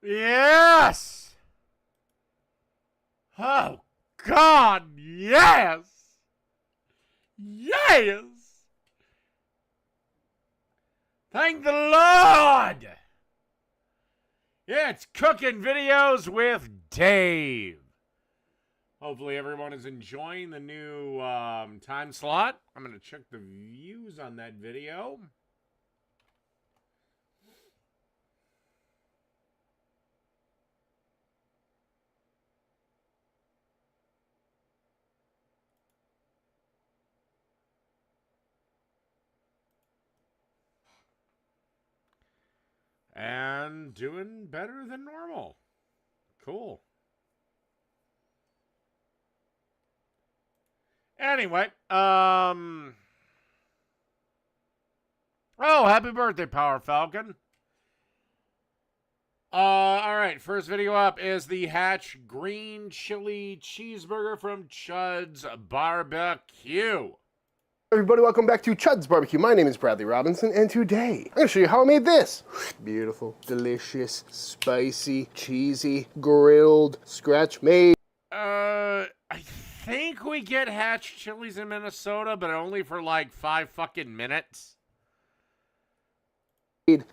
Yes! Oh, God, yes! Yes! Thank the Lord! Yeah, it's Cooking Videos with Dave. Hopefully everyone is enjoying the new time slot. I'm going to check the views on that video. And doing better than normal. Cool. Anyway, oh, happy birthday, Power Falcon. All right, first video up is the Hatch Green Chili Cheeseburger from CheeseBurgers. Everybody, welcome back to Chud's Barbecue. My name is Bradley Robinson, and today I'm going to show you how I made this. Beautiful, delicious, spicy, cheesy, grilled, scratch-made. I think we get Hatch chilies in Minnesota, but only for like 5 fucking minutes.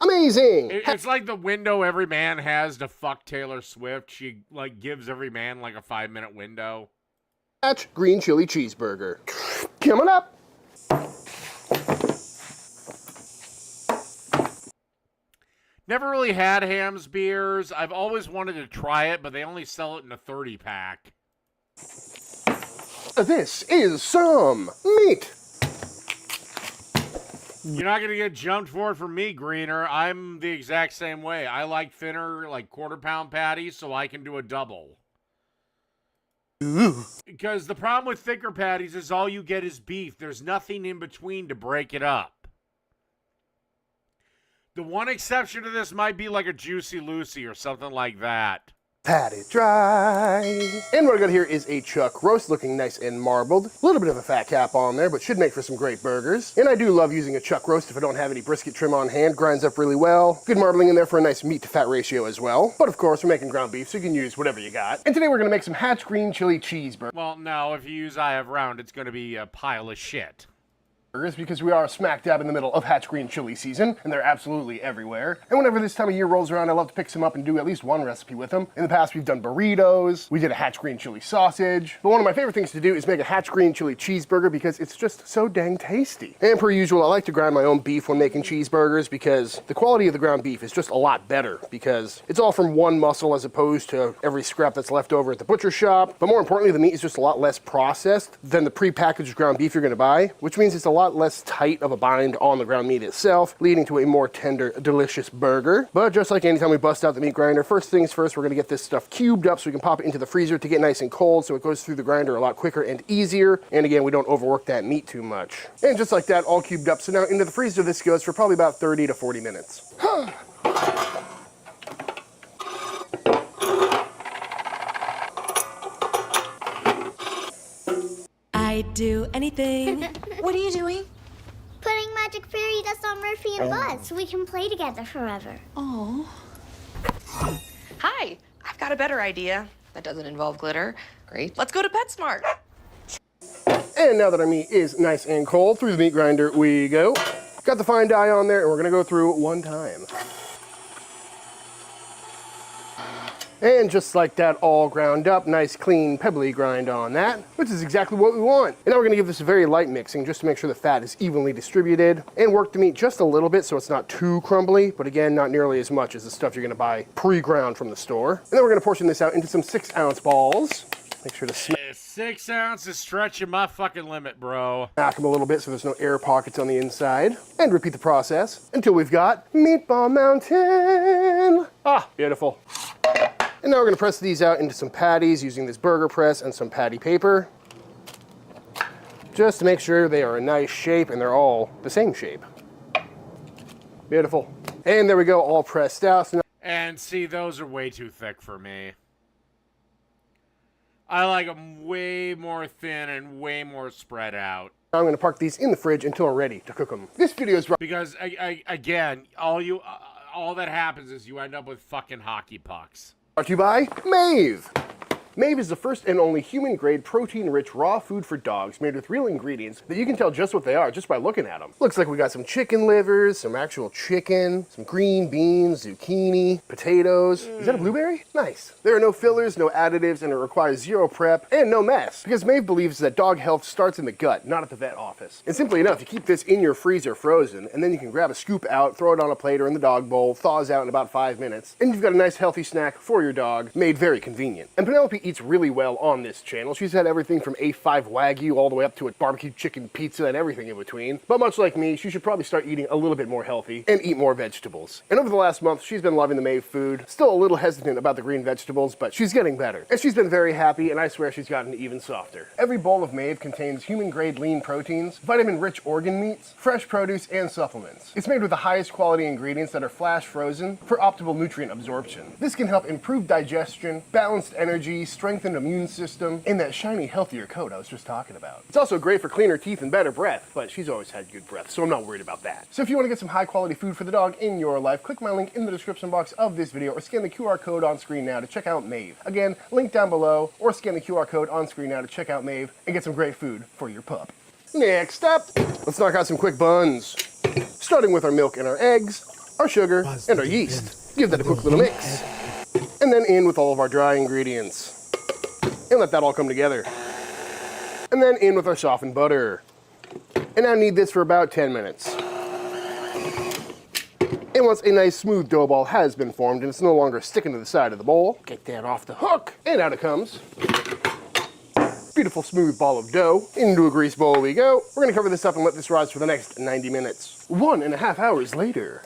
Amazing! It's like the window every man has to fuck Taylor Swift. She like gives every man like a 5-minute window. Hatch Green Chili Cheeseburger. Coming up! Never really had Ham's beers. I've always wanted to try it, but they only sell it in a 30-pack. This is some meat. You're not going to get jumped for it from me, Greener. I'm the exact same way. I like thinner, like quarter-pound patties, so I can do a double. Ooh. Because the problem with thicker patties is all you get is beef. There's nothing in between to break it up. The one exception to this might be like a Juicy Lucy or something like that. Pat it dry. And what I got here is a chuck roast, looking nice and marbled. A little bit of a fat cap on there, but should make for some great burgers. And I do love using a chuck roast if I don't have any brisket trim on hand. Grinds up really well. Good marbling in there for a nice meat to fat ratio as well. But of course, we're making ground beef, so you can use whatever you got. And today we're gonna make some Hatch Green Chili Cheeseburgers. Well, no, if you use I Have Round, it's gonna be a pile of shit. Because we are smack dab in the middle of Hatch Green Chili season, and they're absolutely everywhere. And whenever this time of year rolls around, I love to pick some up and do at least one recipe with them. In the past, we've done burritos, we did a Hatch Green Chili sausage, but one of my favorite things to do is make a Hatch Green Chili Cheeseburger because it's just so dang tasty. And per usual, I like to grind my own beef when making cheeseburgers because the quality of the ground beef is just a lot better because it's all from one muscle as opposed to every scrap that's left over at the butcher shop. But more importantly, the meat is just a lot less processed than the pre-packaged ground beef you're gonna buy, which means it's a lot less tight of a bind on the ground meat itself, leading to a more tender, delicious burger. But just like anytime we bust out the meat grinder, first things first, we're gonna get this stuff cubed up so we can pop it into the freezer to get nice and cold so it goes through the grinder a lot quicker and easier. And again, we don't overwork that meat too much. And just like that, all cubed up. So now into the freezer this goes for probably about 30 to 40 minutes. I'd do anything. What are you doing? Putting magic fairy dust on Murphy and Buzz so we can play together forever. Oh. Hi, I've got a better idea. That doesn't involve glitter. Great. Let's go to PetSmart. And now that our meat is nice and cold, through the meat grinder we go. Got the fine dye on there, and we're gonna go through one time. And just like that, all ground up, nice clean pebbly grind on that, which is exactly what we want. And now we're gonna give this a very light mixing just to make sure the fat is evenly distributed and work the meat just a little bit so it's not too crumbly, but again, not nearly as much as the stuff you're gonna buy pre-ground from the store. And then we're gonna portion this out into some 6-ounce balls. Make sure to smack 6 ounces stretching my fucking limit, bro. them a little bit so there's no air pockets on the inside. And repeat the process until we've got Meatball Mountain. Ah, beautiful. And now we're gonna press these out into some patties using this burger press and some patty paper. Just to make sure they are a nice shape and they're all the same shape. Beautiful. And there we go, all pressed out. So now And see, those are way too thick for me. I like them way more thin and way more spread out. I'm gonna park these in the fridge until we're ready to cook them. This video is Because, again, all all that happens is you end up with fucking hockey pucks. Brought to you by Mave. Mave is the first and only human-grade, protein-rich raw food for dogs made with real ingredients that you can tell just what they are just by looking at them. Looks like we got some chicken livers, some actual chicken, some green beans, zucchini, potatoes. Is that a blueberry? Nice. There are no fillers, no additives, and it requires zero prep and no mess. Because Mave believes that dog health starts in the gut, not at the vet office. And simply enough, you keep this in your freezer frozen, and then you can grab a scoop out, throw it on a plate or in the dog bowl, thaws out in about 5 minutes, and you've got a nice healthy snack for your dog, made very convenient. And Penelope eats really well on this channel. She's had everything from A5 Wagyu all the way up to a barbecue chicken pizza and everything in between. But much like me, she should probably start eating a little bit more healthy and eat more vegetables. And over the last month, she's been loving the Mave food. Still a little hesitant about the green vegetables, but she's getting better. And she's been very happy, and I swear she's gotten even softer. Every bowl of Mave contains human-grade lean proteins, vitamin-rich organ meats, fresh produce, and supplements. It's made with the highest quality ingredients that are flash frozen for optimal nutrient absorption. This can help improve digestion, balanced energy, strengthen immune system, and that shiny, healthier coat I was just talking about. It's also great for cleaner teeth and better breath, but she's always had good breath, so I'm not worried about that. So if you want to get some high-quality food for the dog in your life, click my link in the description box of this video or scan the QR code on screen now to check out Mave. Again, link down below, or scan the QR code on screen now to check out Mave and get some great food for your pup. Next up, let's knock out some quick buns. Starting with our milk and our eggs, our sugar, and our yeast. Give that a quick little mix. And then in with all of our dry ingredients. And let that all come together. And then in with our softened butter. And I need this for about 10 minutes. And once a nice smooth dough ball has been formed and it's no longer sticking to the side of the bowl, get that off the hook, and out it comes. Beautiful smooth ball of dough. Into a grease bowl we go. We're gonna cover this up and let this rise for the next 90 minutes. 1.5 hours later,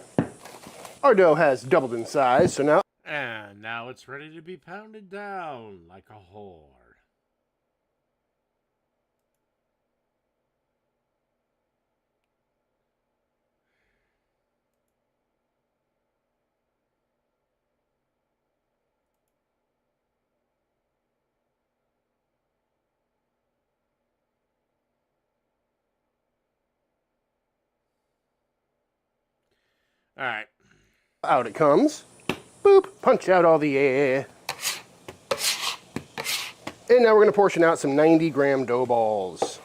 our dough has doubled in size, so now And now it's ready to be pounded down like a whore. All right. out it comes. Boop, punch out all the air. And now we're gonna portion out some 90-gram dough balls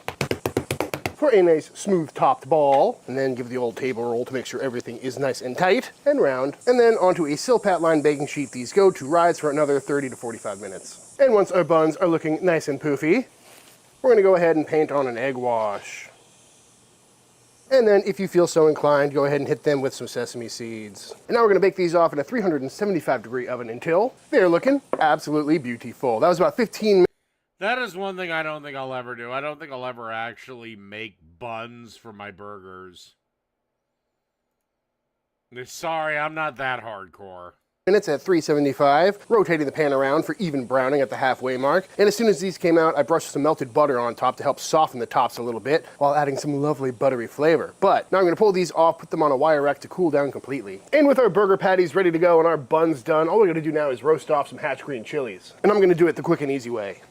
for a nice smooth topped ball, and then give the old table roll to make sure everything is nice and tight and round. And then onto a Silpat line baking sheet these go to rise for another 30 to 45 minutes. And once our buns are looking nice and poofy, we're gonna go ahead and paint on an egg wash. And then if you feel so inclined, go ahead and hit them with some sesame seeds. And now we're gonna bake these off in a 375-degree oven until they're looking absolutely beautiful. That was about 15 minutes. That is one thing I don't think I'll ever do. I don't think I'll ever actually make buns for my burgers. Sorry, I'm not that hardcore. Minutes at 375, rotating the pan around for even browning at the halfway mark. And as soon as these came out, I brushed some melted butter on top to help soften the tops a little bit while adding some lovely buttery flavor. But now I'm gonna pull these off, put them on a wire rack to cool down completely. And with our burger patties ready to go and our buns done, all we're gonna do now is roast off some Hatch green chilies. And I'm gonna do it the quick and easy way.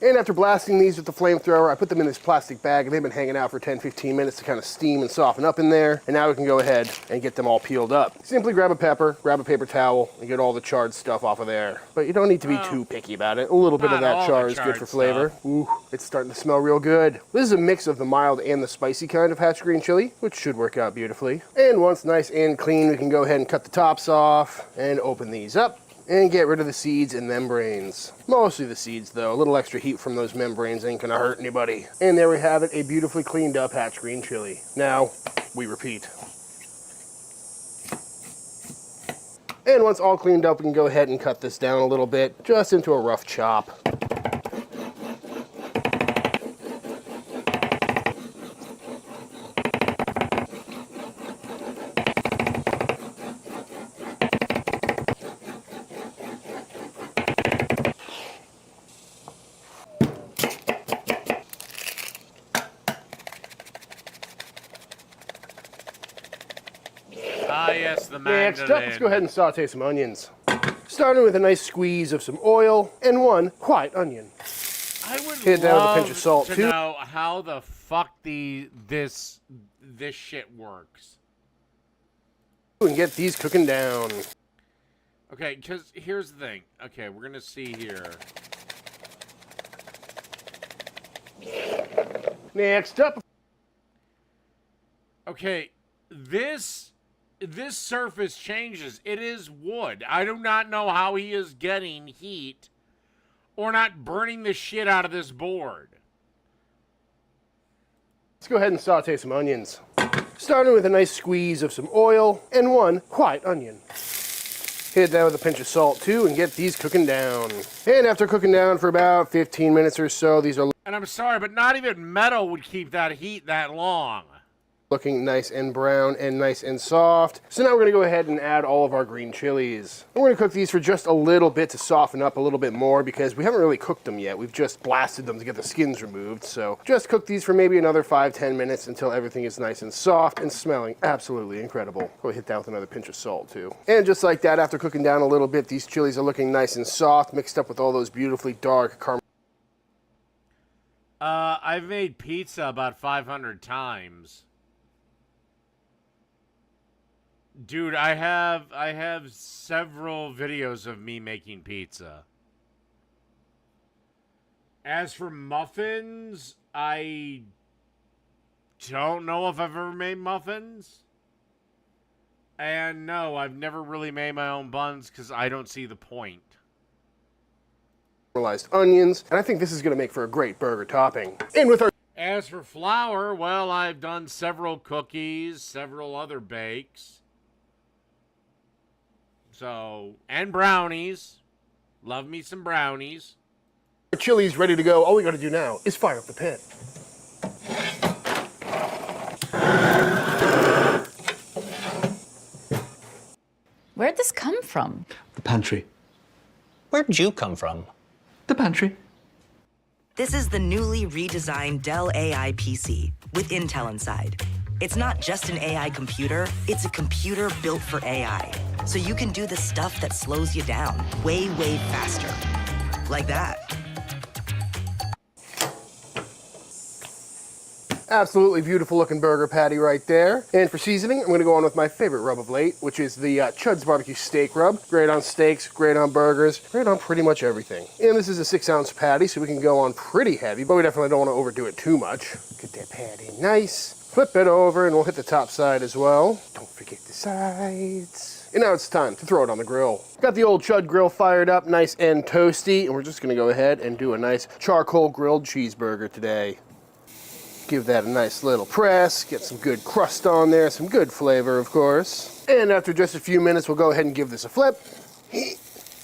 And after blasting these with the flamethrower, I put them in this plastic bag, and they've been hanging out for 10-15 minutes to kind of steam and soften up in there. And now we can go ahead and get them all peeled up. Simply grab a pepper, grab a paper towel, and get all the charred stuff off of there. But you don't need to be too picky about it. A little bit of that char is good for flavor. Ooh, it's starting to smell real good. This is a mix of the mild and the spicy kind of Hatch green chili, which should work out beautifully. And once nice and clean, we can go ahead and cut the tops off and open these up. And get rid of the seeds and membranes. Mostly the seeds though, a little extra heat from those membranes ain't gonna hurt anybody. And there we have it, a beautifully cleaned up Hatch green chili. Now, we repeat. And once all cleaned up, we can go ahead and cut this down a little bit, just into a rough chop. Ah, yes, the mandolin. Next up, let's go ahead and saute some onions. Starting with a nice squeeze of some oil and one white onion. I would Hit that with a pinch love of salt, to too. know how the fuck this shit works. And get these cooking down. Okay, because here's the thing. Okay, we're gonna see here. Next up. Okay, this surface changes. It is wood. I do not know how he is getting heat or not burning the shit out of this board. Let's go ahead and saute some onions. Starting with a nice squeeze of some oil and one white onion. Hit that with a pinch of salt too and get these cooking down. And after cooking down for about 15 minutes or so, these are And I'm sorry, but not even metal would keep that heat that long. looking nice and brown and nice and soft. So now we're gonna go ahead and add all of our green chilies. And we're gonna cook these for just a little bit to soften up a little bit more because we haven't really cooked them yet. We've just blasted them to get the skins removed. So just cook these for maybe another 5-10 minutes until everything is nice and soft and smelling absolutely incredible. Go hit that with another pinch of salt too. And just like that, after cooking down a little bit, these chilies are looking nice and soft, mixed up with all those beautifully dark caramel. I've made pizza about 500 times. Dude, I have several videos of me making pizza. As for muffins, I don't know if I've ever made muffins. And no, I've never really made my own buns because I don't see the point. Caramelized onions, and I think this is going to make for a great burger topping. And with our As for flour, well, I've done several cookies, several other bakes. So, and brownies. Love me some brownies. chili's ready to go, all we got to do now is fire up the pan. Where'd this come from? The pantry. Where'd you come from? The pantry. This is the newly redesigned Dell AI PC with Intel inside. It's not just an AI computer, it's a computer built for AI. So you can do the stuff that slows you down way faster. Like that. Absolutely beautiful looking burger patty right there. And for seasoning, I'm going to go on with my favorite rub of late, which is the Chud's Barbecue Steak Rub. Great on steaks, great on burgers, great on pretty much everything. And this is a 6-ounce patty, so we can go on pretty heavy, but we definitely don't want to overdo it too much. Get that patty nice. Flip it over, and we'll hit the top side as well. Don't forget the sides. And now it's time to throw it on the grill. Got the old Chud grill fired up, nice and toasty, and we're just going to go ahead and do a nice charcoal grilled cheeseburger today. Give that a nice little press, get some good crust on there, some good flavor, of course. And after just a few minutes, we'll go ahead and give this a flip.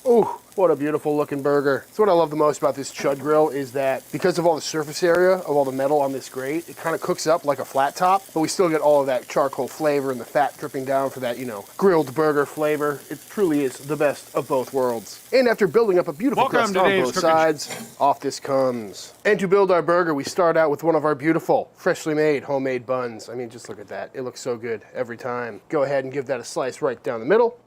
Ooh, what a beautiful looking burger. So what I love the most about this Chud grill is that because of all the surface area of all the metal on this grate, it kind of cooks up like a flat top, but we still get all of that charcoal flavor and the fat dripping down for that, you know, grilled burger flavor. It truly is the best of both worlds. And after building up a beautiful crust on both sides, off this comes. And to build our burger, we start out with one of our beautiful, freshly made, homemade buns. I mean, just look at that. It looks so good every time. Go ahead and give that a slice right down the middle.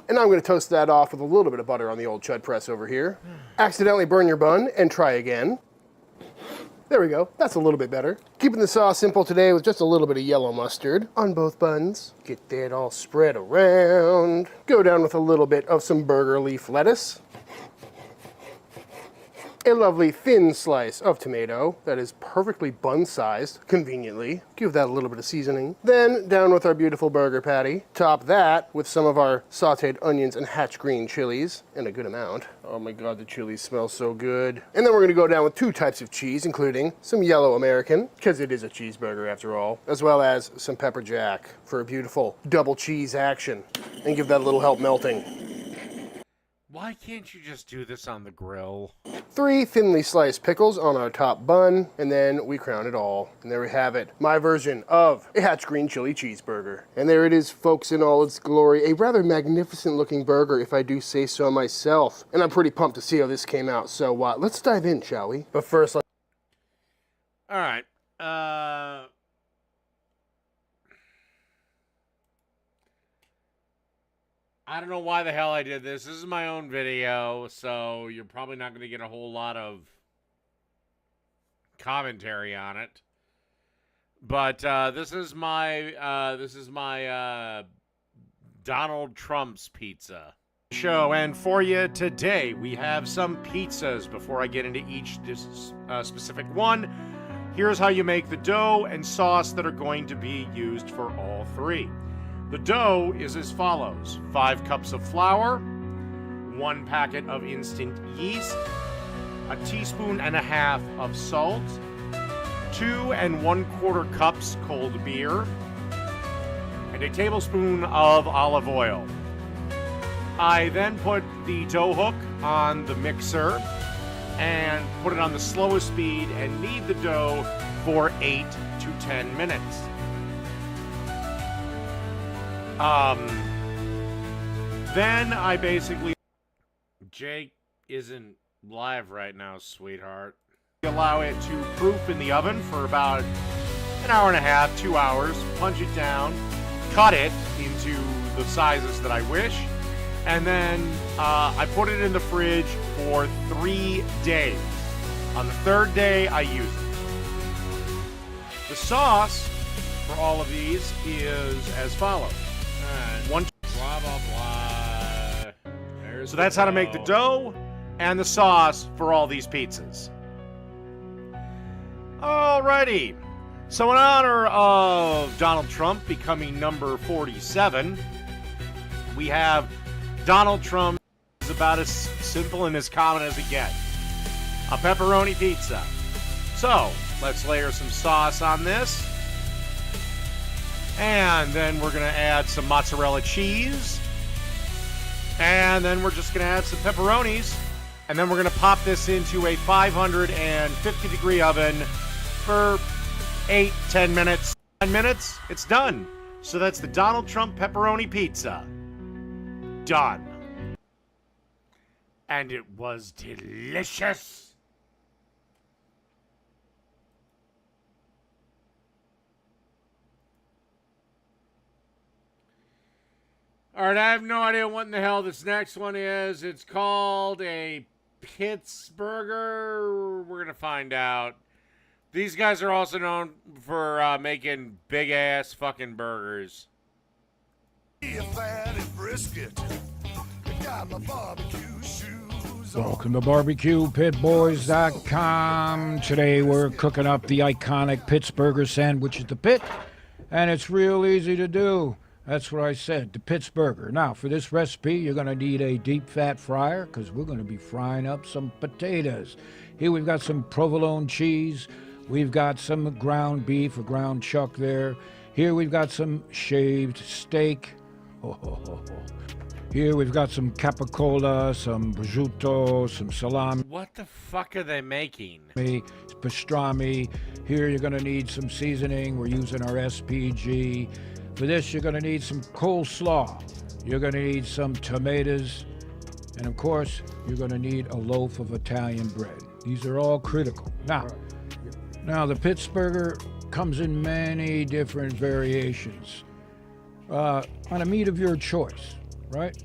And now I'm going to toast that off with a little bit of butter on the old Chud press over here. Accidentally burn your bun and try again. There we go. That's a little bit better. Keeping the sauce simple today with just a little bit of yellow mustard on both buns. Get that all spread around. Go down with a little bit of some burger leaf lettuce. A lovely thin slice of tomato that is perfectly bun-sized, conveniently. Give that a little bit of seasoning. Then down with our beautiful burger patty. Top that with some of our sauteed onions and hatch green chilies, in a good amount. Oh my God, the chilies smell so good. And then we're gonna go down with 2 types of cheese, including some yellow American, because it is a cheeseburger after all, as well as some pepper jack for a beautiful double cheese action. And give that a little help melting. Why can't you just do this on the grill? 3 thinly sliced pickles on our top bun, and then we crown it all. And there we have it, my version of a Hatch Green Chili Cheeseburger. And there it is, folks, in all its glory. A rather magnificent looking burger, if I do say so myself. And I'm pretty pumped to see how this came out. So let's dive in, shall we? But first, All right. I don't know why the hell I did this. This is my own video, so you're probably not going to get a whole lot of commentary on it. But this is my Donald Trump's pizza show, and for you today we have some pizzas. Before I get into each specific one, here's how you make the dough and sauce that are going to be used for all three. The dough is as follows: 5 cups of flour, 1 packet of instant yeast, a teaspoon and a half of salt, 2 1/4 cups cold beer, and a tablespoon of olive oil. I then put the dough hook on the mixer and put it on the slowest speed and knead the dough for 8 to 10 minutes. Then I basically... Jake isn't live right now, sweetheart. Allow it to proof in the oven for about an hour and a half, 2 hours. Punch it down, cut it into the sizes that I wish, and then I put it in the fridge for 3 days. On the 3rd day, I use it. The sauce for all of these is as follows. One blah, blah, blah. So that's how to make the dough and the sauce for all these pizzas. Alrighty. So in honor of Donald Trump becoming number 47, we have Donald Trump is about as simple and as common as it gets. A pepperoni pizza. So let's layer some sauce on this. And then we're going to add some mozzarella cheese. And then we're just going to add some pepperonis. And then we're going to pop this into a 550-degree oven for 8-10 minutes. 10 minutes, it's done. So that's the Donald Trump pepperoni pizza. Done. And it was delicious. All right, I have no idea what in the hell this next one is. It's called a Pittsburgher. We're going to find out. These guys are also known for making big-ass fucking burgers. Welcome to BBQPitBoys.com. Today we're cooking up the iconic Pittsburgher sandwich at the pit, and it's real easy to do. That's what I said, the Pittsburgher. Now, for this recipe, you're going to need a deep fat fryer because we're going to be frying up some potatoes. Here we've got some provolone cheese. We've got some ground beef or ground chuck there. Here we've got some shaved steak. Here we've got some capicola, some prosciutto, some salami. What the fuck are they making? Pastrami. Here you're going to need some seasoning. We're using our SPG. For this, you're going to need some coleslaw. You're going to need some tomatoes. And of course, you're going to need a loaf of Italian bread. These are all critical. Now the Pittsburgher comes in many different variations on a meat of your choice, right?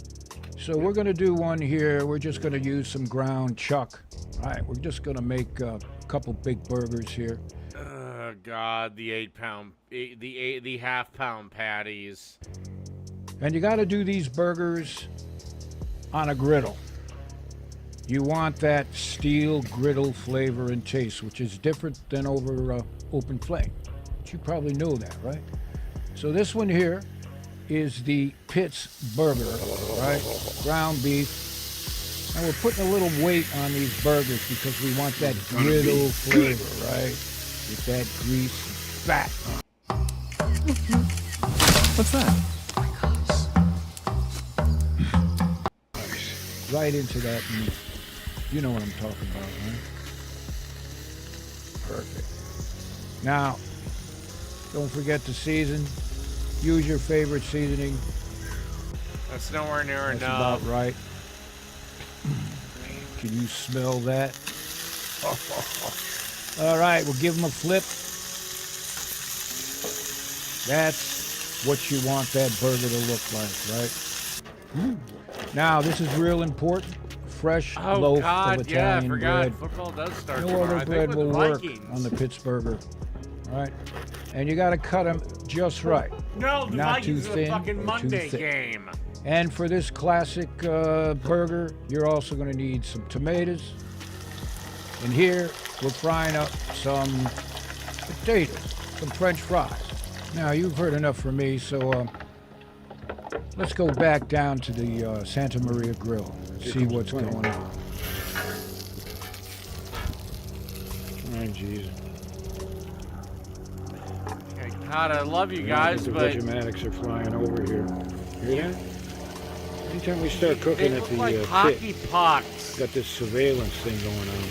So we're going to do one here. We're just going to use some ground chuck. All right, we're just going to make a couple big burgers here. Oh God, the half-pound patties. And you got to do these burgers on a griddle. You want that steel griddle flavor and taste, which is different than over open flame. But you probably know that, right? So this one here is the Pittsburgher, right? Ground beef. And we're putting a little weight on these burgers because we want that griddle flavor, right? With that grease and fat. What's that? Right into that meat. You know what I'm talking about, right? Perfect. Now, don't forget to season. Use your favorite seasoning. That's nowhere near That's enough. about right. Can you smell that? All right, we'll give them a flip. That's what you want that burger to look like, right? Now, this is real important. fresh Oh loaf God, of yeah, I Italian forgot. bread. Football does start No tomorrow. other I think bread with will the work Vikings. on the Pittsburgher. All right? And you got to cut them just right. No, the Not too Vikings is a thin fucking or too Monday thick. game. And for this classic burger, you're also going to need some tomatoes. And here, we're frying up some potatoes, some French fries. Now, you've heard enough from me, so let's go back down to the Santa Maria Grill and see what's going on. All right, jeez. Okay, God, I love you Yeah, I guys, think but the Vegematics are flying over here. Hear that? Anytime we start they cooking at look the like pit, hockey pucks. got this surveillance thing going on.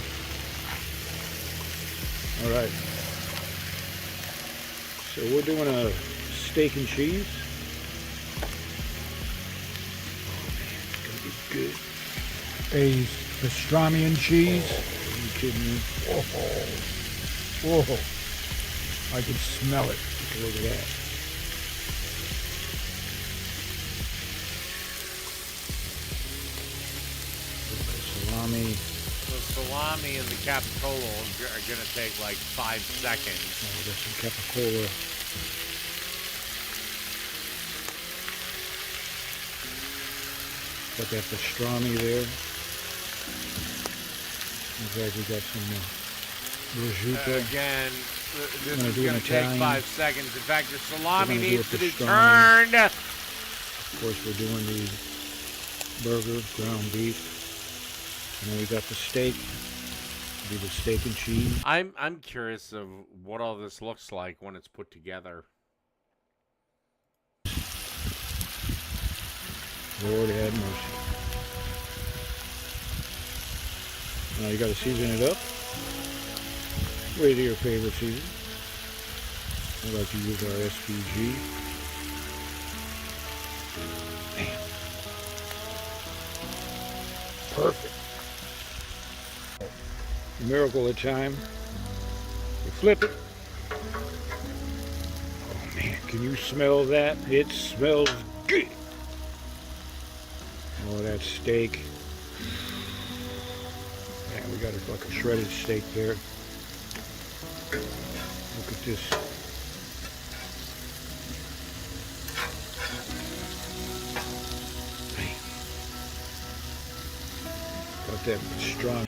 All right. So we're doing a steak and cheese. Oh man, it's gonna be good. A pastrami and cheese. Are you kidding me? Whoa. I can smell it. Take a look at that. Salami. The salami and the capicola are gonna take like 5 seconds. Oh, we got some capicola. Got that pastrami there. Looks like we got some prosciutto. Again, this Gonna is do an gonna take Italian. 5 seconds. In fact, your salami We're gonna do needs a to be pastrami. turned. Of course, we're doing the burger, ground beef. And then we got the steak. Do the steak and cheese. I'm curious of what all this looks like when it's put together. Lord have mercy. Now you got to season it up. Rate your favorite season. I like to use our SPG. Man. Perfect. Miracle of time. You flip it. Oh man, can you smell that? It smells good. Oh, that steak. Man, we got like a shredded steak there. Look at this. Man. Got that strong.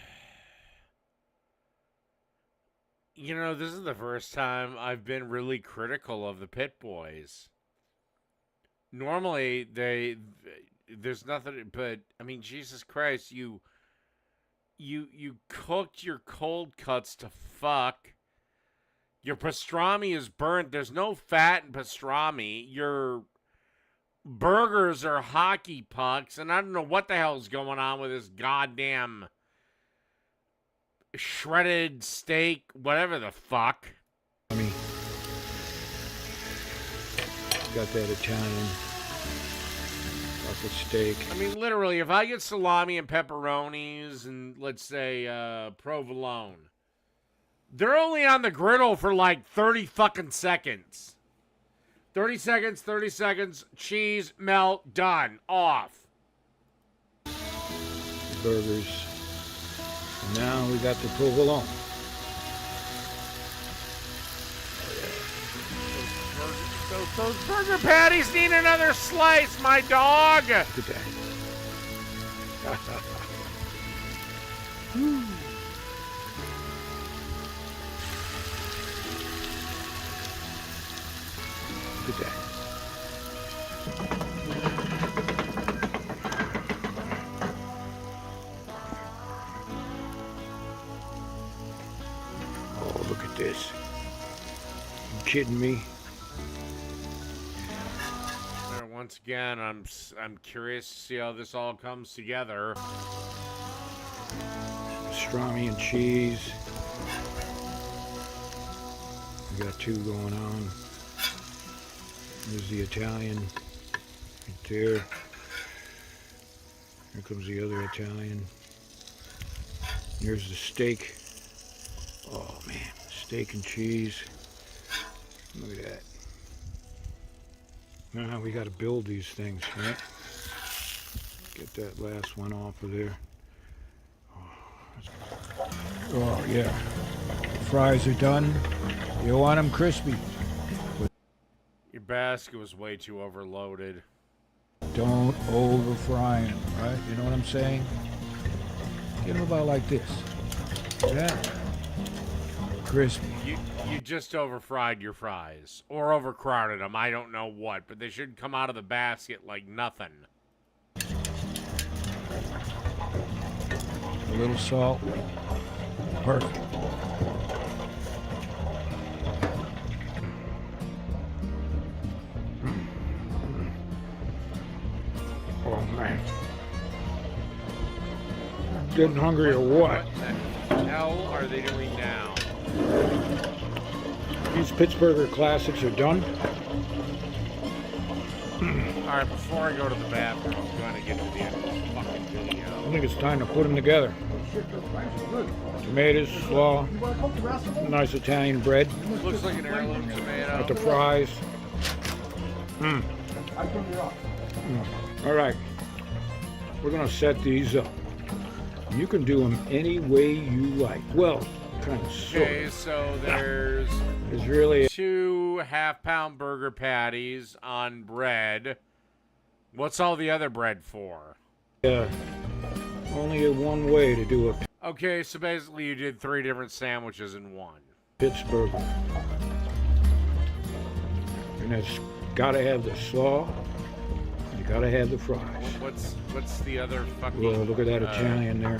You know, this is the first time I've been really critical of the Pit Boys. Normally, there's nothing, but I mean, Jesus Christ, you cooked your cold cuts to fuck. Your pastrami is burnt. There's no fat in pastrami. Your burgers are hockey pucks, and I don't know what the hell's going on with this goddamn shredded steak, whatever the fuck. I mean, got that Italian bucket steak. I mean, literally, if I get salami and pepperonis and, let's say, provolone, they're only on the griddle for like 30 fucking seconds. 30 seconds, cheese, melt, done, off. Burgers. And now we got the provolone. Those burger patties need another slice, my dog. Look at that. Look at that. Oh, look at this. You kidding me? Once again, I'm curious to see how this all comes together. Pastrami and cheese. We got two going on. There's the Italian right there. Here comes the other Italian. Here's the steak. Oh man, steak and cheese. Look at that. Now we got to build these things, right? Get that last one off of there. Oh, yeah. The fries are done. You want them crispy. Your basket was way too overloaded. Don't over fry them, right? You know what I'm saying? Get them about like this. Yeah. Crispy. You just overfried your fries. Or overcrowded them. I don't know what. But they should come out of the basket like nothing. A little salt. Perfect. Oh, man. Getting hungry or what? What the hell are they doing now? These Pittsburgher classics are done. Alright, before I go to the bathroom, I'm going to get to the end of this fucking video. I think it's time to put them together. Tomatoes, slaw, nice Italian bread. Looks like an heirloom tomato. With the fries. All right. We're going to set these up. You can do them any way you like. Well, kind of sort. Okay, so there's really 2 half-pound burger patties on bread. What's all the other bread for? only one way to do a Okay, so basically you did 3 different sandwiches in one. Pittsburgh. And it's got to have the slaw. You got to have the fries. What's the other fucking... Well, look at that Italian there.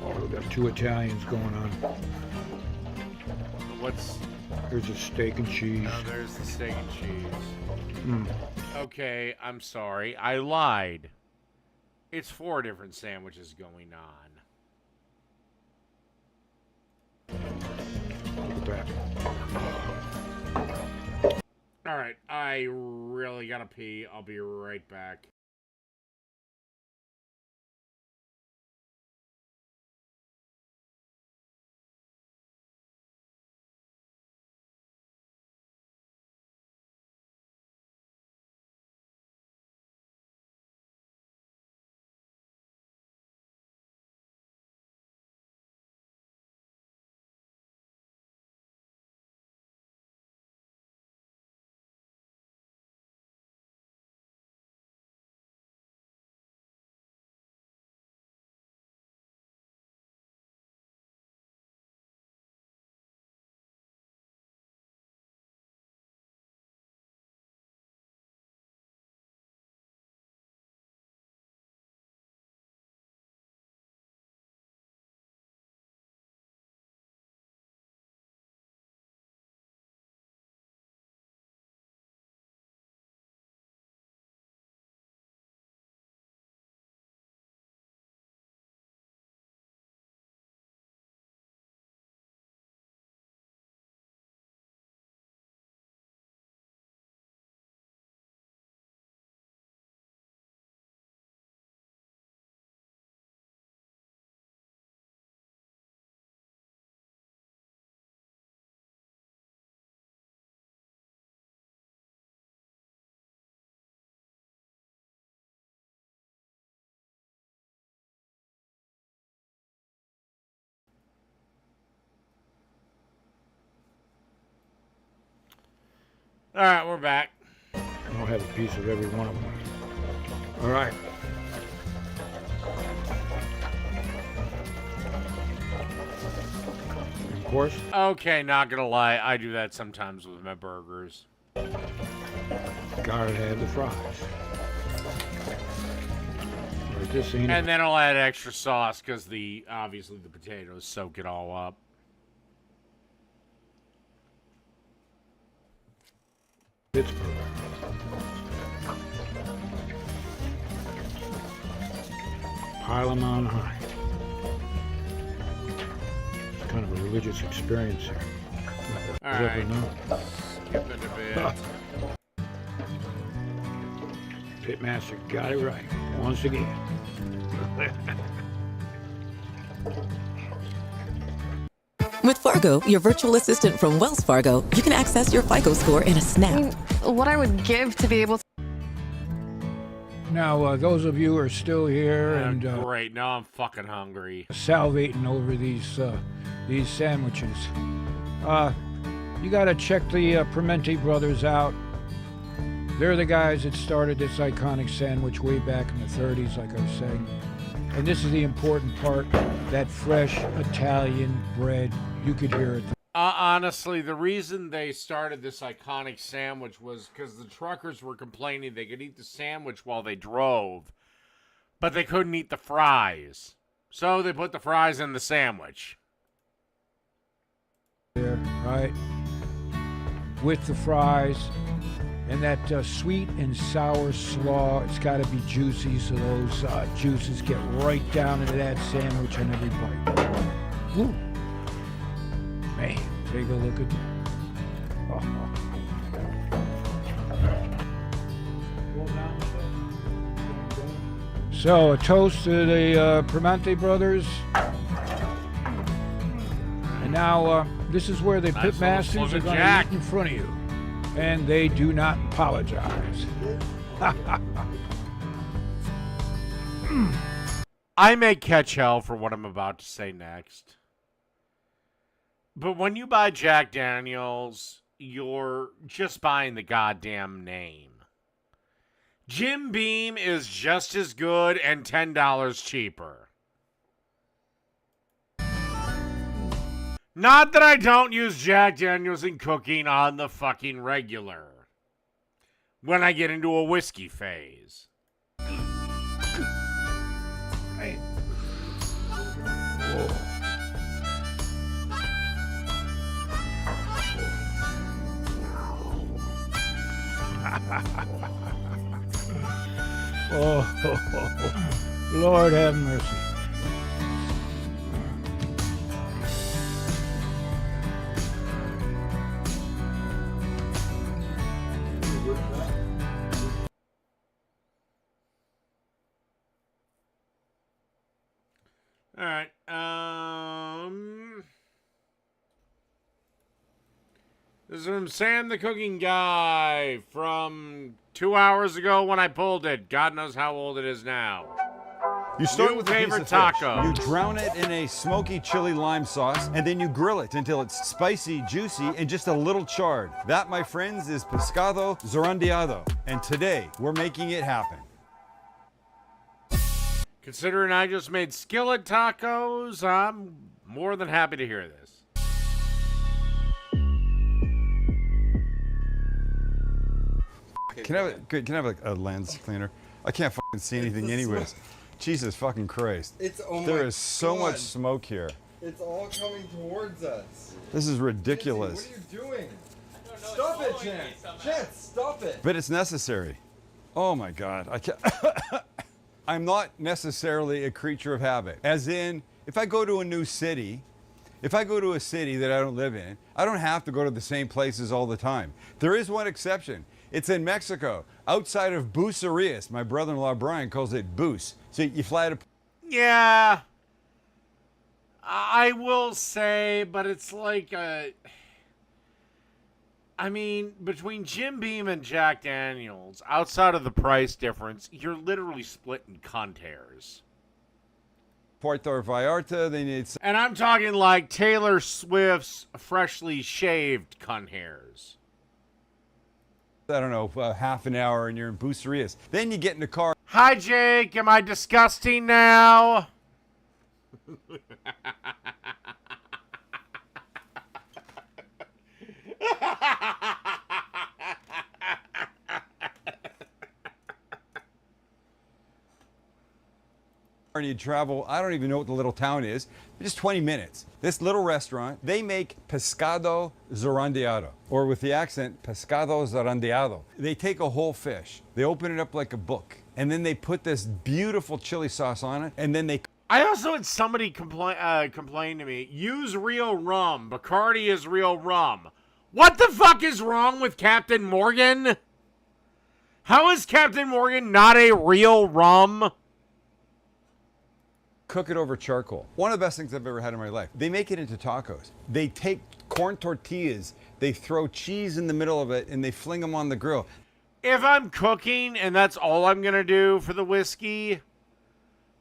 Oh, we got 2 Italians going on. Here's a steak and cheese. Oh, there's the steak and cheese. Okay, I'm sorry. I lied. It's 4 different sandwiches going on. Look at that. Alright, I really gotta pee. I'll be right back. Alright, we're back. I'll have a piece of every one of them. All right. Of course. Okay, not gonna lie. I do that sometimes with my burgers. Gotta have the fries. This ain't And then I'll add extra sauce because obviously the potatoes soak it all up. Pittsburgh. Pile them on high. It's kind of a religious experience here. All right. Skip it a bit. Pitmaster got it right once again. With Fargo, your virtual assistant from Wells Fargo, you can access your FICO score in a snap. What I would give to be able to... Now, those of you who are still here and Great, now I'm fucking hungry. salivating over these sandwiches, you got to check the Prementi brothers out. They're the guys that started this iconic sandwich way back in the 30s, like I was saying. And this is the important part, that fresh Italian bread. You could hear it. Honestly, the reason they started this iconic sandwich was because the truckers were complaining they could eat the sandwich while they drove, but they couldn't eat the fries. So they put the fries in the sandwich. There, right? With the fries and that sweet and sour slaw. It's got to be juicy, so those juices get right down into that sandwich on every bite. Ooh. Man, take a look at that. So, a toast to the Prementi brothers. And now, this is where the pit masters are going to eat in front of you. And they do not apologize. I may catch hell for what I'm about to say next. But when you buy Jack Daniels, you're just buying the goddamn name. Jim Beam is just as good and $10 cheaper. Not that I don't use Jack Daniels in cooking on the fucking regular. When I get into a whiskey phase. Hey. Oh, Lord have mercy. All right. This is from Sam the Cooking Guy from 2 hours ago when I pulled it. God knows how old it is now. You start New with a piece favorite of taco. fish. You drown it in a smoky chili lime sauce, and then you grill it until it's spicy, juicy, and just a little charred. That, my friends, is pescado zarandeado. And today, we're making it happen. Considering I just made skillet tacos, I'm more than happy to hear this. Can I have a lens cleaner? I can't fucking see anything anyways. Jesus fucking Christ. There is so much smoke here. It's all coming towards us. This is ridiculous. Jesse, what are you doing? Stop it, Chance. Chance, stop it. But it's necessary. Oh my God. I can't. I'm not necessarily a creature of habit. As in, if I go to a new city, if I go to a city that I don't live in, I don't have to go to the same places all the time. There is one exception. It's in Mexico, outside of Bucerias. My brother-in-law Brian calls it Bus. So you fly to... Yeah. I will say, but it's like I mean, between Jim Beam and Jack Daniels, outside of the price difference, you're literally splitting cunt hairs. Puerto Vallarta, they need... And I'm talking like Taylor Swift's freshly shaved cunt hairs. I don't know, half an hour and you're in Bucerias. Then you get in the car. Hi, Jake. Am I disgusting now? And you travel, I don't even know what the little town is, just 20 minutes. This little restaurant, they make pescado zarandeado, or with the accent, pescado zarandeado. They take a whole fish, they open it up like a book, and then they put this beautiful chili sauce on it, and then they... I also had somebody complain to me, use real rum. Bacardi is real rum. What the fuck is wrong with Captain Morgan? How is Captain Morgan not a real rum? Cook it over charcoal. One of the best things I've ever had in my life. They make it into tacos. They take corn tortillas, they throw cheese in the middle of it, and they fling them on the grill. If I'm cooking and that's all I'm going to do for the whiskey,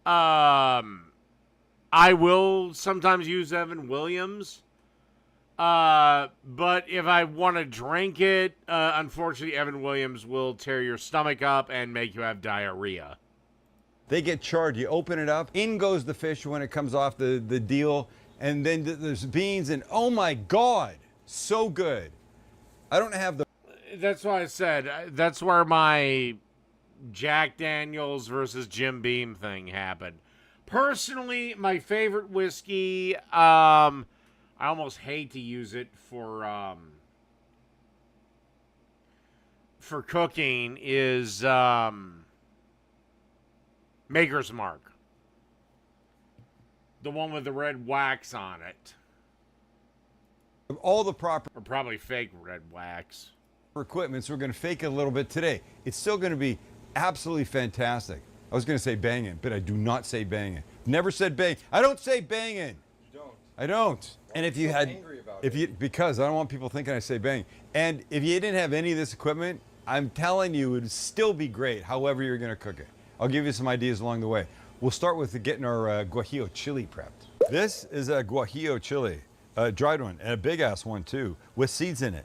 I will sometimes use Evan Williams. But if I want to drink it, unfortunately, Evan Williams will tear your stomach up and make you have diarrhea. They get charred. You open it up. In goes the fish when it comes off the deal. And then there's beans. And oh my God, so good. I don't have the... That's why I said, that's where my Jack Daniels versus Jim Beam thing happened. Personally, my favorite whiskey, I almost hate to use it for cooking, is Maker's Mark. The one with the red wax on it. All the proper... Or probably fake red wax. Equipment, so we're going to fake it a little bit today. It's still going to be absolutely fantastic. I was going to say banging, but I do not say banging. Never said bang. I don't say banging. You don't. I don't. Why and if are you so had, angry about if you, because I don't want people thinking I say bang. And if you didn't have any of this equipment, I'm telling you, it would still be great. However you're going to cook it. I'll give you some ideas along the way. We'll start with getting our guajillo chili prepped. This is a guajillo chili, a dried one, and a big ass one too, with seeds in it.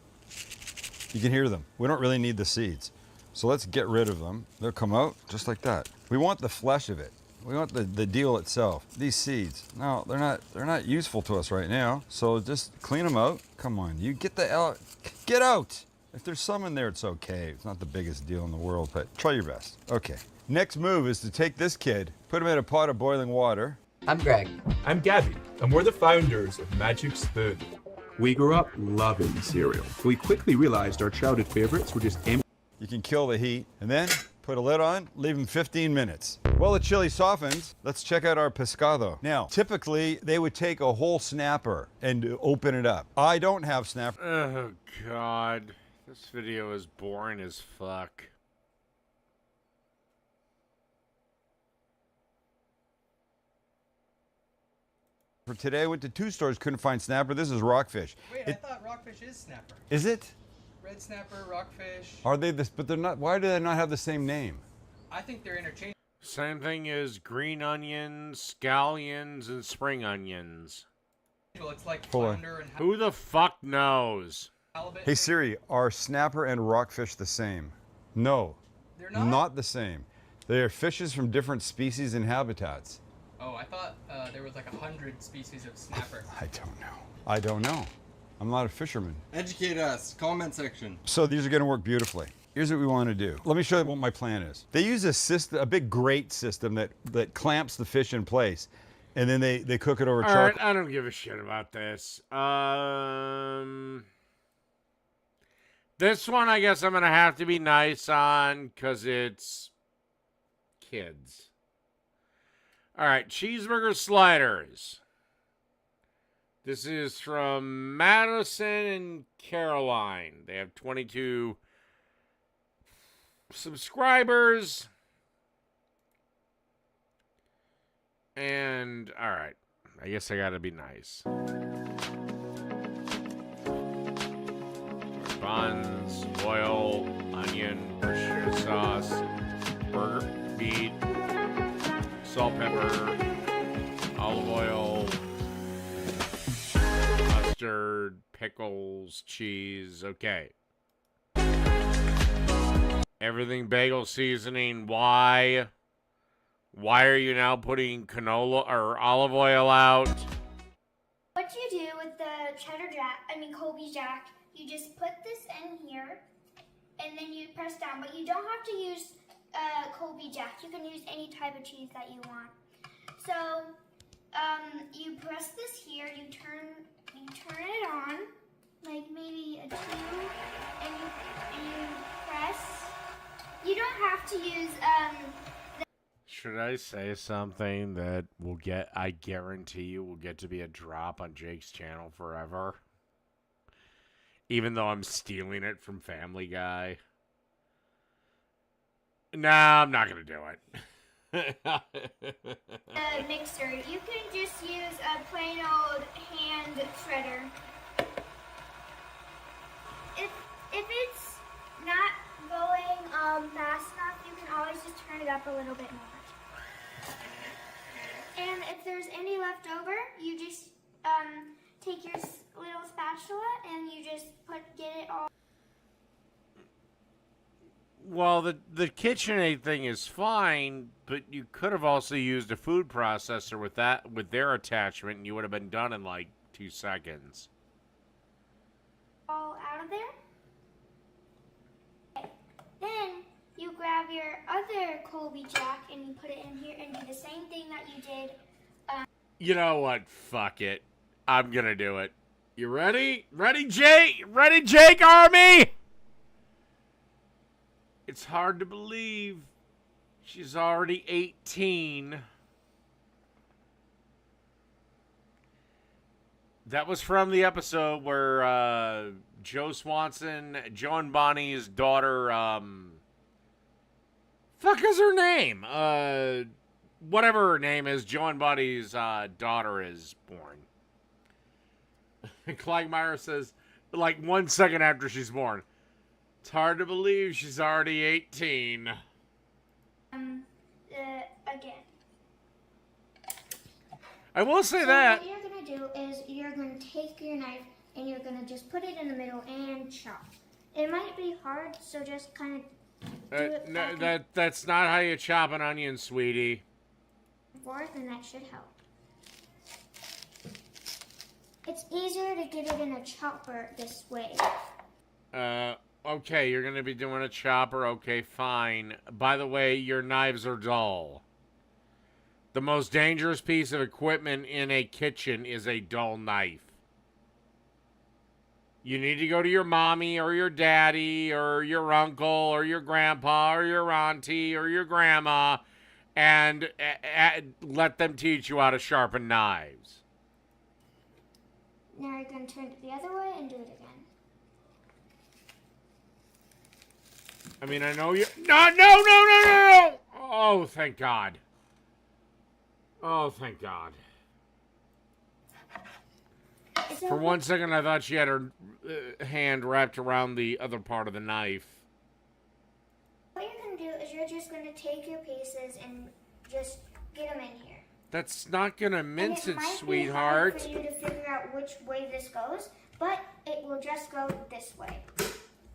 You can hear them. We don't really need the seeds. So let's get rid of them. They'll come out just like that. We want the flesh of it. We want the deal itself. These seeds, no, they're not useful to us right now. So just clean them out. Come on, you get get out. If there's some in there, it's okay. It's not the biggest deal in the world, but try your best. Okay. Next move is to take this kid, put him in a pot of boiling water. I'm Greg. I'm Gabby, and we're the founders of Magic Spoon. We grew up loving cereal. We quickly realized our childhood favorites were just empty. You can kill the heat, and then put a lid on, leave them 15 minutes. While the chili softens, let's check out our pescado. Now, typically, they would take a whole snapper and open it up. I don't have snapper. Oh, God. This video is boring as fuck. For today, I went to 2 stores, couldn't find snapper. This is rockfish. Wait, I thought rockfish is snapper. Is it? Red snapper, rockfish. Are they this? But they're not. Why do they not have the same name? I think they're interchangeable. Same thing as green onions, scallions, and spring onions. It's like flounder and who the fuck knows? halibut. Hey Siri, are snapper and rockfish the same? No. They're not? Not the same. They are fishes from different species and habitats. Oh, I thought there was like 100 species of snapper. I don't know. I don't know. I'm not a fisherman. Educate us. Comment section. So these are going to work beautifully. Here's what we want to do. Let me show you what my plan is. They use a system, a big grate system that clamps the fish in place, and then they cook it over charcoal. All right, I don't give a shit about this. This one, I guess I'm going to have to be nice on because it's kids. All right, cheeseburger sliders. This is from Madison and Caroline. They have 22 subscribers. And, all right, I guess I got to be nice. Buns, oil, onion, prosciutto sauce, burger meat, salt, pepper, olive oil, mustard, pickles, cheese. Okay. Everything bagel seasoning. Why? Why are you now putting canola or olive oil out? What you do with the Colby Jack, you just put this in here, and then you press down. But you don't have to use Colby Jack. You can use any type of cheese that you want. So you press this here. You turn it on, like maybe a 2, and you press. You don't have to use Should I say something that will get, I guarantee you, will get to be a drop on Jake's channel forever? Even though I'm stealing it from Family Guy. Nah, I'm not going to do it. a mixer. You can just use a plain old hand shredder. If it's not going up a little bit more. And if there's any left over, you just take your little spatula and you just get it all. Well, the KitchenAid thing is fine, but you could have also used a food processor with their attachment, and you would have been done in like 2 seconds. All out of there. Okay. Then you grab your other Colby Jack and you put it in here and do the same thing that you did. You know what? Fuck it. I'm gonna do it. You ready? Ready, Jake? Ready, Jake Army? It's hard to believe she's already 18. That was from the episode where Joe and Bonnie's daughter, fuck is her name? Whatever her name is, Joe and Bonnie's daughter is born. And Klagmeyer says, like 1 second after she's born, it's hard to believe she's already 18. Again. I will say So that. what you're going to do is you're going to take your knife and you're going to just put it in the middle and chop. It might be hard, so just kind of do it That's not how you chop an onion, sweetie. forth, and that should help. It's easier to get it in a chopper this way. Okay, you're going to be doing a chopper. Okay, fine. By the way, your knives are dull. The most dangerous piece of equipment in a kitchen is a dull knife. You need to go to your mommy or your daddy or your uncle or your grandpa or your auntie or your grandma and let them teach you how to sharpen knives. Now you're going to turn it the other way and do it again. I mean, I know you... No! Oh, thank God. Oh, thank God. For 1 second, I thought she had her hand wrapped around the other part of the knife. What you're going to do is you're just going to take your pieces and just get them in here. That's not going to mince it, might sweetheart. Be hard for you to figure out which way this goes, but it will just go this way.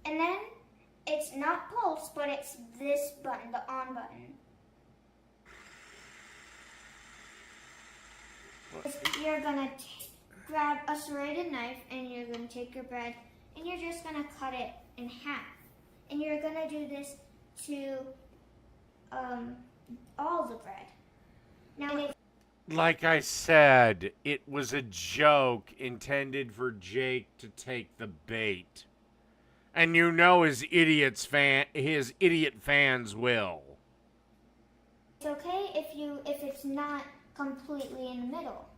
And then it's not pulse, but it's this button, the on button. You're going to grab a serrated knife and you're going to take your bread and you're just going to cut it in half. And you're going to do this to all the bread. Now, like I said, it was a joke intended for Jake to take the bait. And you know his idiot fans will. it's okay if it's not completely in the middle.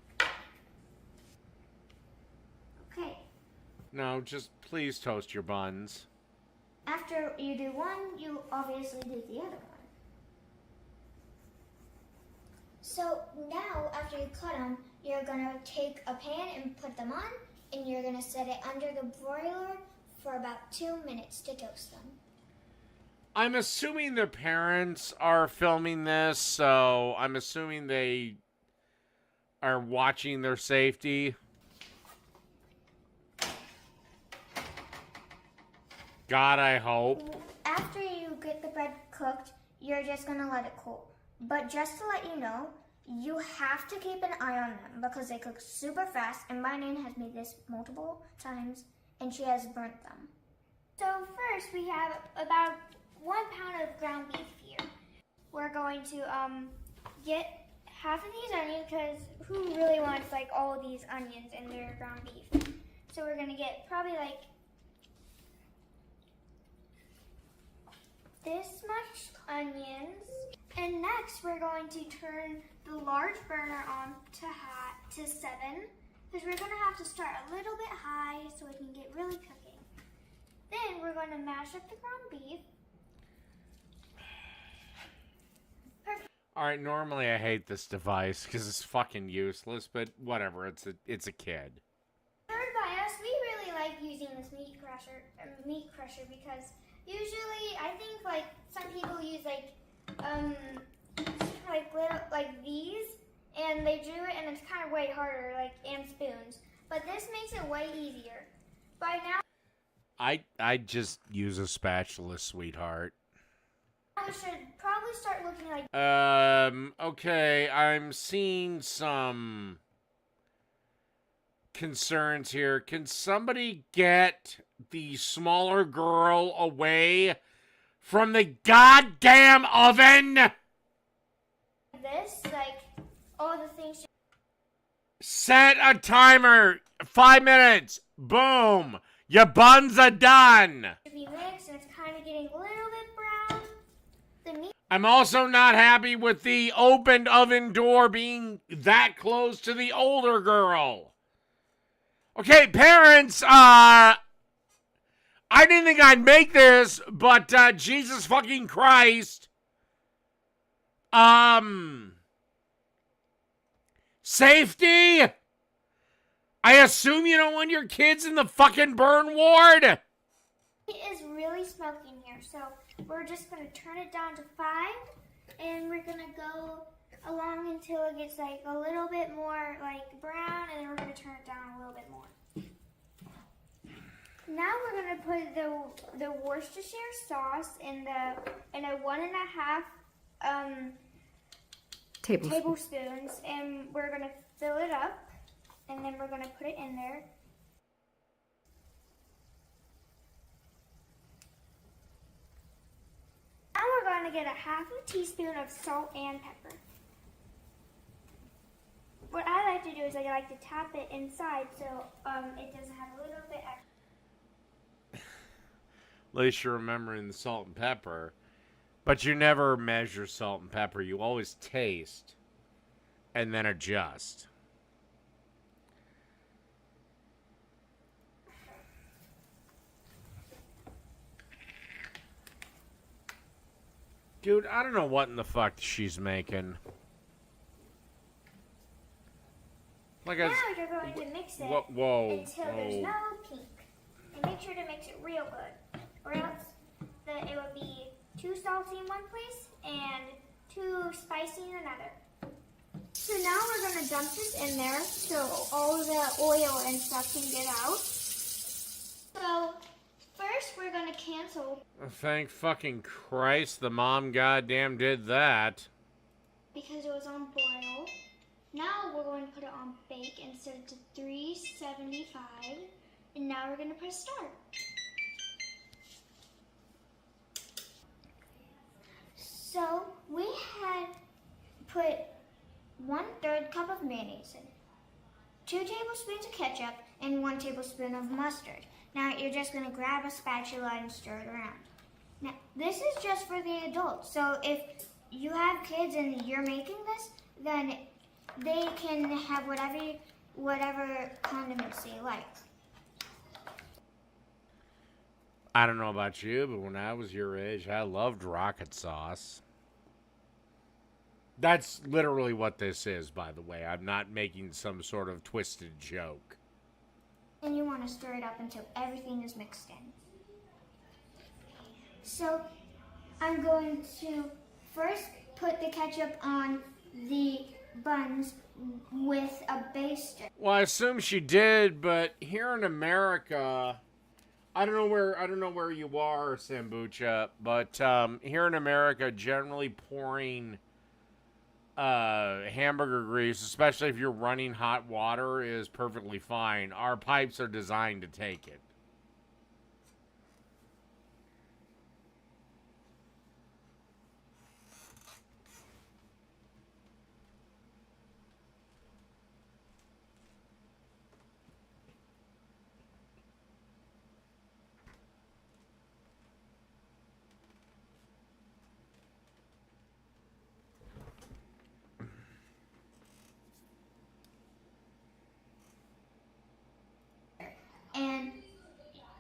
Okay. No, just please toast your buns. After you do one, you obviously do the other one. So now, after you cut them, you're going to take a pan and put them on, and you're going to set it under the broiler for about 2 minutes to toast them. I'm assuming the parents are filming this, so I'm assuming they are watching their safety. God, I hope. After you get the bread cooked, you're just going to let it cool. But just to let you know, you have to keep an eye on them because they cook super fast, and my nan has made this multiple times, and she has burnt them. So first, we have about 1 pound of ground beef here. We're going to get half of these onions because who really wants like all of these onions in their ground beef? So we're going to get probably like this much onions. And next, we're going to turn the large burner on to 7 because we're going to have to start a little bit high so it can get really cooking. Then we're going to mash up the ground beef. All right, normally I hate this device because it's fucking useless, but whatever. It's a kid. Heard by us, we really like using this meat crusher because usually I think like some people use like like little, like these, and they drew it, and it's kind of way harder, like, and spoons. But this makes it way easier. By now, I just use a spatula, sweetheart. I should probably start looking like. Okay, I'm seeing some concerns here. Can somebody get the smaller girl away from the goddamn oven? This, like, all the things. Set a timer. 5 minutes. Boom. Your buns are done. Should be mixed, and it's kind of getting a little bit brown. The meat. I'm also not happy with the opened oven door being that close to the older girl. Okay, parents, I didn't think I'd make this, but Jesus fucking Christ. Safety? I assume you don't want your kids in the fucking burn ward? It is really smoky in here, so we're just gonna turn it down to 5, and we're gonna go along until it gets like a little bit more like brown, and then we're gonna turn it down a little bit more. Now we're gonna put the Worcestershire sauce in a 1.5 tablespoons, and we're gonna fill it up, and then we're gonna put it in there. Now we're going to get a 1/2 teaspoon of salt and pepper. What I like to do is I like to tap it inside so it doesn't have a little bit extra. At least you're remembering the salt and pepper. But you never measure salt and pepper. You always taste and then adjust. Dude, I don't know what in the fuck she's making. Like now you're going to mix it whoa, until there's no pink. And make sure to mix it real good. Or else it would be too salty in one place and too spicy in another. So now we're going to dump this in there so all the oil and stuff can get out. So first we're going to cancel. Thank fucking Christ the mom goddamn did that. Because it was on boil. Now we're going to put it on bake and set it to 375. And now we're going to press start. So we had put 1/3 cup of mayonnaise in, 2 tablespoons of ketchup, and 1 tablespoon of mustard. Now you're just going to grab a spatula and stir it around. Now this is just for the adults. So if you have kids and you're making this, then they can have whatever condiments they like. I don't know about you, but when I was your age, I loved rocket sauce. That's literally what this is, by the way. I'm not making some sort of twisted joke. And you want to stir it up until everything is mixed in. So I'm going to first put the ketchup on the buns with a baster. Well, I assume she did, but here in America, I don't know where you are, Sambucha, but here in America, generally pouring hamburger grease, especially if you're running hot water, is perfectly fine. Our pipes are designed to take it. And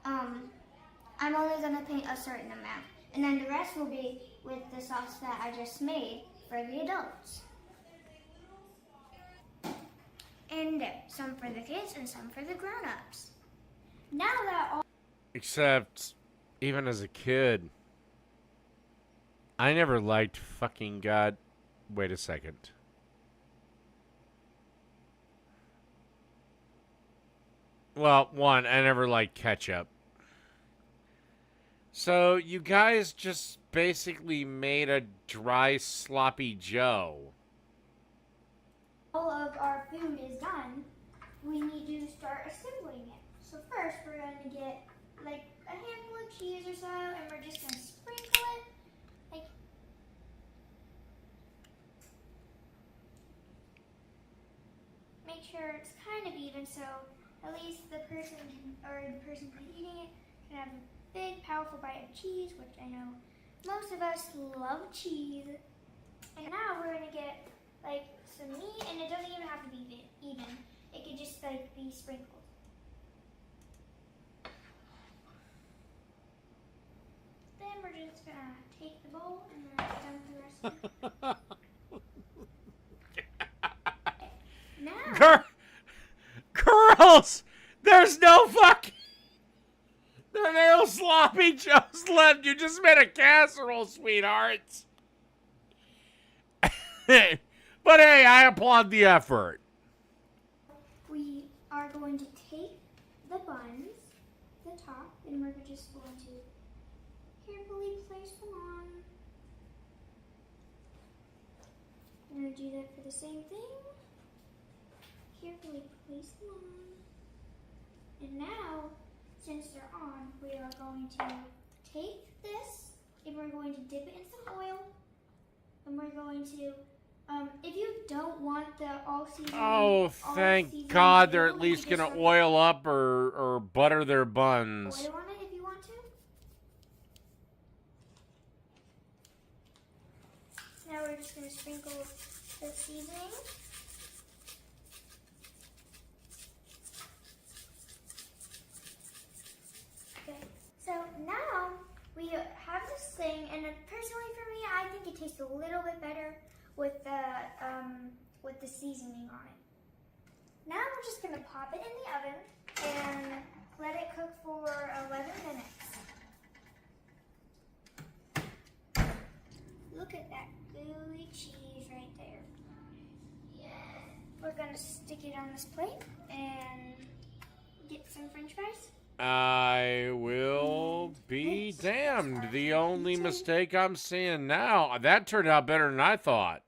I'm only going to paint a certain amount. And then the rest will be with the sauce that I just made for the adults. And there, some for the kids and some for the grown-ups. Now that all... Except, even as a kid, I never liked fucking God. Wait a second. Well, one, I never liked ketchup. So you guys just basically made a dry, sloppy Joe. All of our food is done, we need to start assembling it. So first we're going to get like a handful of cheese or so, and we're just going to sprinkle it. Like, make sure it's kind of even so at least the person who's eating it can have a big, powerful bite of cheese, which I know most of us love cheese. And now we're going to get like some meat, and it doesn't even have to be even. It could just like be sprinkled. Then we're just gonna take the bowl and then dump the rest of it. Now, Girls, there's no fucking. There are no sloppy joes left. You just made a casserole, sweethearts. But hey, I applaud the effort. we are going to take the buns, the top, and we're just going to carefully place them on. I'm going to do that for the same thing. Carefully place them on. And now, since they're on, we are going to take this and we're going to dip it in some oil. And we're going to, if you don't want the all-season. Oh, thank God they're at least going to oil up or butter their buns. Oil on it if you want to. Now we're just going to sprinkle the seasoning. Okay, so now we have this thing, and personally for me, I think it tastes a little bit better with the seasoning on it. Now we're just going to pop it in the oven and let it cook for 11 minutes. Look at that gooey cheese right there. Yeah. We're going to stick it on this plate and get some french fries. I will be damned. The only mistake I'm seeing now. That turned out better than I thought.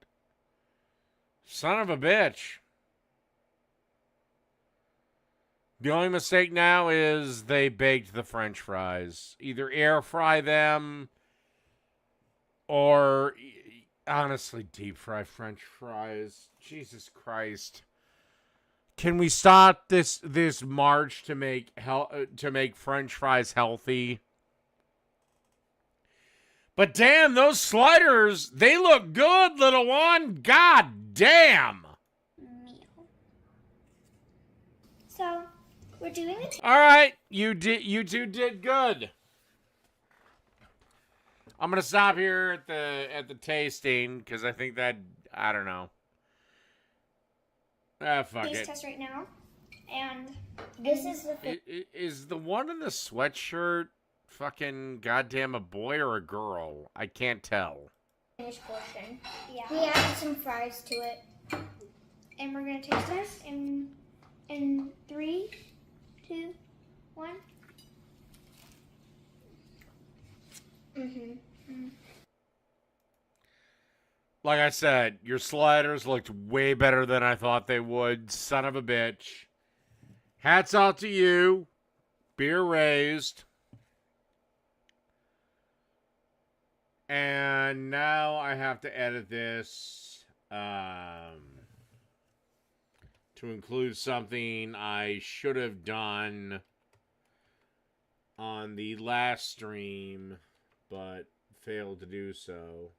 Son of a bitch. The only mistake now is they baked the french fries. Either air fry them or, honestly, deep fry french fries. Jesus Christ. Can we stop this march to make french fries healthy? But damn, those sliders, they look good, little one. God damn. So, we're doing it. All right, you two did good. I'm going to stop here at the tasting because I think that, I don't know. Fuck Taste it. test right now, and this is the Is the one in the sweatshirt fucking goddamn a boy or a girl? I can't tell. finished portion. Yeah. We added some fries to it, and we're gonna taste test in 3, 2, 1. Like I said, your sliders looked way better than I thought they would. Son of a bitch. Hats off to you. Beer raised. And now I have to edit this to include something I should have done on the last stream, but failed to do so.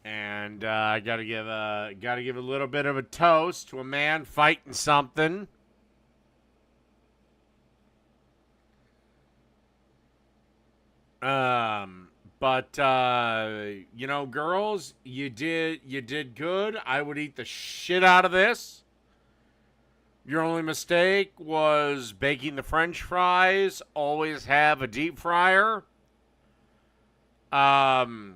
And I gotta give a little bit of a toast to a man fighting something. But you know, girls, you did good. I would eat the shit out of this. Your only mistake was baking the French fries. Always have a deep fryer. Because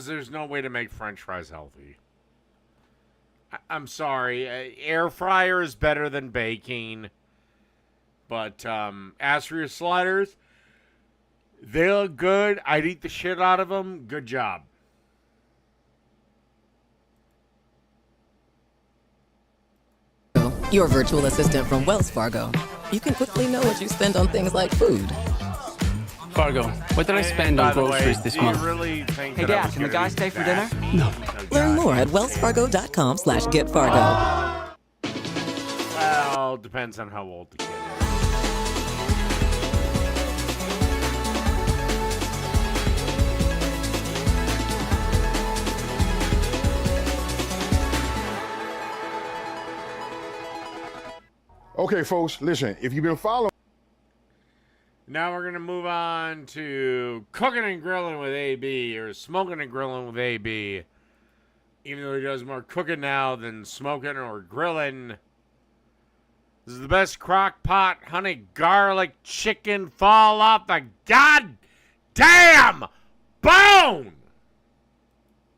there's no way to make French fries healthy. I'm sorry. Air fryer is better than baking. But as for your sliders, they look good. I'd eat the shit out of them. Good job. Your virtual assistant from Wells Fargo. You can quickly know what you spend on things like food. Fargo, what did I spend on groceries this month? Really think Hey, Dad, can the guy stay for dinner? No. Learn more at wellsfargo.com/getfargo. Well, depends on how old the kid is. Okay, folks, listen, if you've been following. Now we're going to move on to cooking and grilling with AB, or smoking and grilling with AB. Even though he does more cooking now than smoking or grilling. This is the best crock pot honey garlic chicken fall off the goddamn bone!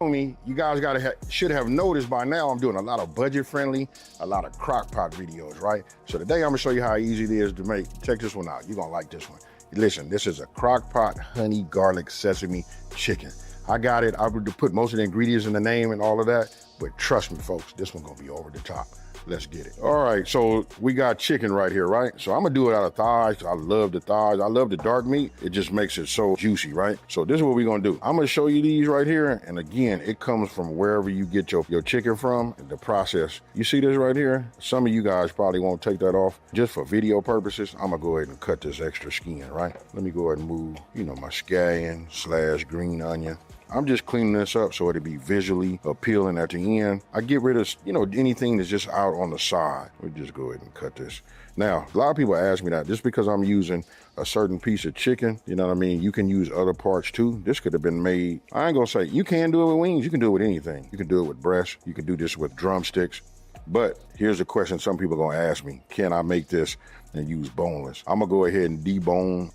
Me, you guys should have noticed by now I'm doing a lot of budget friendly, a lot of crock pot videos, right? So today I'm gonna show you how easy it is to make. Check this one out. You're gonna like this one. Listen, this is a crock pot honey garlic sesame chicken. I got it. I would put most of the ingredients in the name and all of that, but trust me, folks, this one's gonna be over the top. Let's get it. All right, so we got chicken right here, right? So I'm gonna do it out of thighs. I love the thighs. I love the dark meat. It just makes it so juicy, right? So this is what we're gonna do. I'm gonna show you these right here. And again, it comes from wherever you get your chicken from, the process. You see this right here? Some of you guys probably won't take that off. Just for video purposes, I'm gonna go ahead and cut this extra skin, right? Let me go ahead and move, my scallion / green onion. I'm just cleaning this up so it'll be visually appealing at the end. I get rid of, anything that's just out on the side. We just go ahead and cut this. Now, a lot of people ask me that just because I'm using a certain piece of chicken, you know what I mean? You can use other parts too. This could have been made, I ain't gonna say, you can do it with wings, you can do it with anything. You can do it with breast, you can do this with drumsticks. But here's a question some people are gonna ask me. Can I make this and use boneless? I'm gonna go ahead and debone,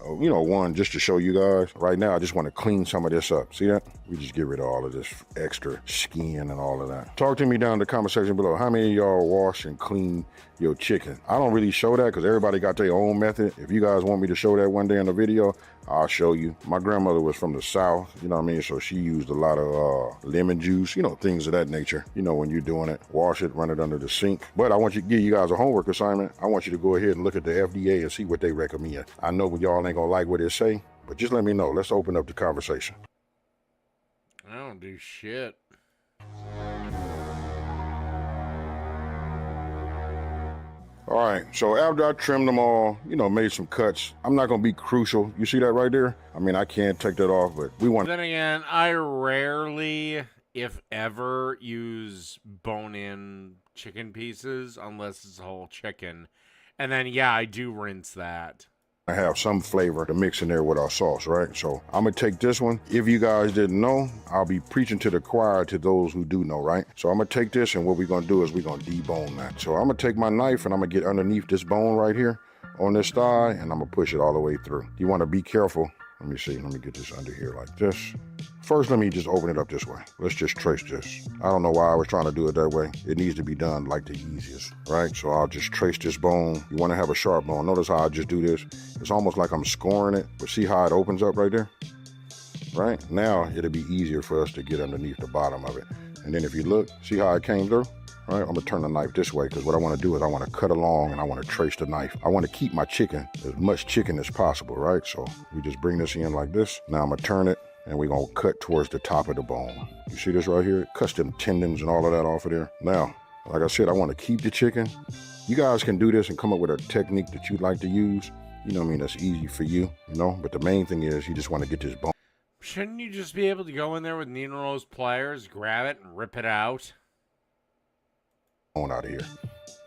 one just to show you guys. Right now, I just wanna clean some of this up. See that? We just get rid of all of this extra skin and all of that. Talk to me down in the comment section below. How many of y'all wash and clean your chicken? I don't really show that because everybody got their own method. If you guys want me to show that one day in the video, I'll show you. My grandmother was from the South, you know what I mean? So she used a lot of lemon juice, things of that nature. When you're doing it, wash it, run it under the sink. But I want to give you guys a homework assignment. I want you to go ahead and look at the FDA and see what they recommend. I know y'all ain't gonna like what it say, but just let me know. Let's open up the conversation. I don't do shit. All right, so after I trimmed them all, made some cuts, I'm not gonna be crucial. You see that right there? I mean, I can't take that off, but we want. Then again, I rarely, if ever, use bone-in chicken pieces unless it's a whole chicken. And then, yeah, I do rinse that. I have some flavor to mix in there with our sauce, right? So I'm gonna take this one. If you guys didn't know, I'll be preaching to the choir to those who do know, right? So I'm gonna take this, and what we're gonna do is we're gonna debone that. So I'm gonna take my knife and I'm gonna get underneath this bone right here on this thigh, and I'm gonna push it all the way through. You wanna be careful. Let me see, let me get this under here like this. First, let me just open it up this way. Let's just trace this. I don't know why I was trying to do it that way. It needs to be done like the easiest, right? So I'll just trace this bone. You wanna have a sharp bone. Notice how I just do this. It's almost like I'm scoring it, but see how it opens up right there? Right? Now, it'll be easier for us to get underneath the bottom of it. And then if you look, see how it came through? Right, I'm gonna turn the knife this way because what I wanna do is I wanna cut along and I wanna trace the knife. I wanna keep my chicken, as much chicken as possible, right? So we just bring this in like this. Now I'm gonna turn it and we're gonna cut towards the top of the bone. You see this right here? It cuts them tendons and all of that off of there. Now, like I said, I wanna keep the chicken. You guys can do this and come up with a technique that you'd like to use. You know what I mean? That's easy for you, But the main thing is you just wanna get this bone. Shouldn't you just be able to go in there with needle nose pliers, grab it, and rip it out? Out of here.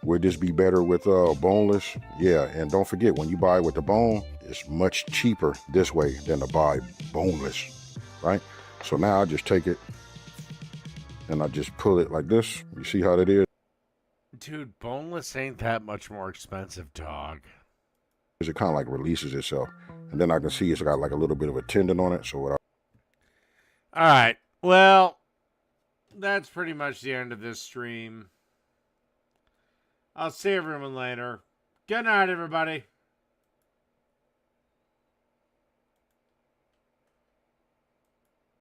Would this be better with boneless? Yeah, and don't forget, when you buy it with the bone, It's much cheaper this way than to buy boneless, right? So now I just take it and I just pull it like this. You see how that is? Dude, boneless ain't that much more expensive, dog. It kind of like releases itself. And then I can see it's got like a little bit of a tendon on it. So what All right. Well, that's pretty much the end of this stream. I'll see everyone later. Good night, everybody.